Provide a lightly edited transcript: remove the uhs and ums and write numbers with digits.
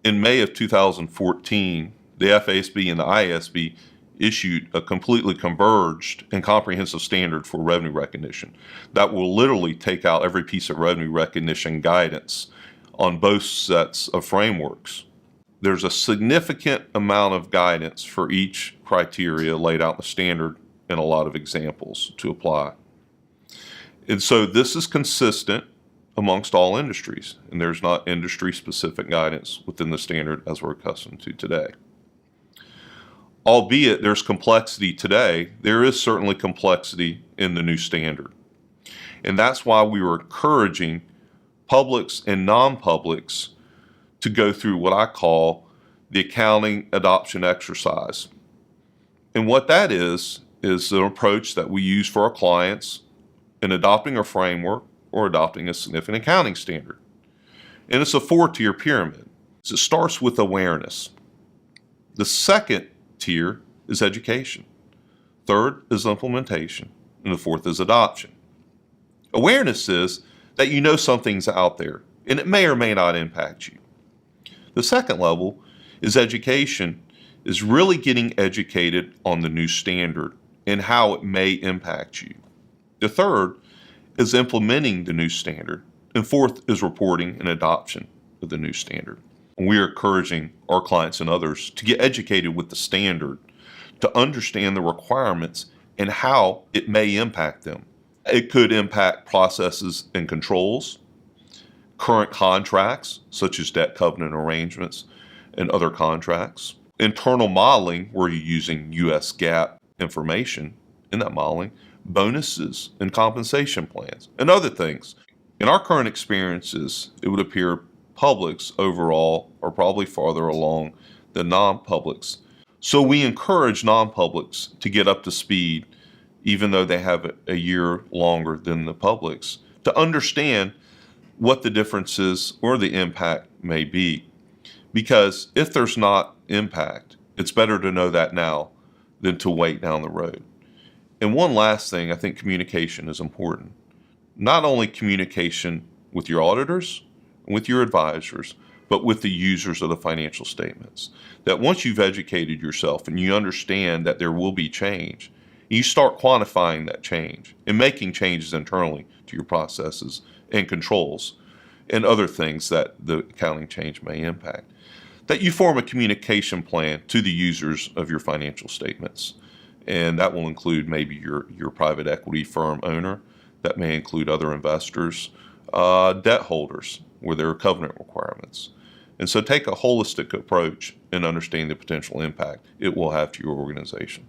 In May of 2014, the FASB and the IASB issued a completely converged and comprehensive standard for revenue recognition that will literally take out every piece of revenue recognition guidance on both sets of frameworks. There's a significant amount of guidance for each criteria laid out in the standard and a lot of examples to apply. And so this is consistent amongst all industries, and there's not industry-specific guidance within the standard as we're accustomed to today. Albeit there's complexity today, there is certainly complexity in the new standard. And that's why we were encouraging publics and non-publics to go through what I call the accounting adoption exercise. And what that is an approach that we use for our clients in adopting a framework or adopting a significant accounting standard. And it's a 4-tier pyramid. So it starts with awareness. The second tier is education. Third is implementation. And the fourth is adoption. Awareness is that you know something's out there and it may or may not impact you. The second level is education, is really getting educated on the new standard and how it may impact you. The third is implementing the new standard. And fourth is reporting and adoption of the new standard. And we are encouraging our clients and others to get educated with the standard, to understand the requirements and how it may impact them. It could impact processes and controls, current contracts, such as debt covenant arrangements and other contracts, internal modeling, where you're using U.S. GAAP information in that modeling, bonuses and compensation plans, and other things. In our current experiences, it would appear publics overall are probably farther along than non-publics. So we encourage non-publics to get up to speed, even though they have a year longer than the publics, to understand what the differences or the impact may be. Because if there's not impact, it's better to know that now than to wait down the road. And one last thing, I think communication is important. Not only communication with your auditors, with your advisors, but with the users of the financial statements. That once you've educated yourself and you understand that there will be change, you start quantifying that change and making changes internally to your processes and controls and other things that the accounting change may impact. That you form a communication plan to the users of your financial statements. And that will include maybe your private equity firm owner. That may include other investors, debt holders, where there are covenant requirements. And so take a holistic approach and understand the potential impact it will have to your organization.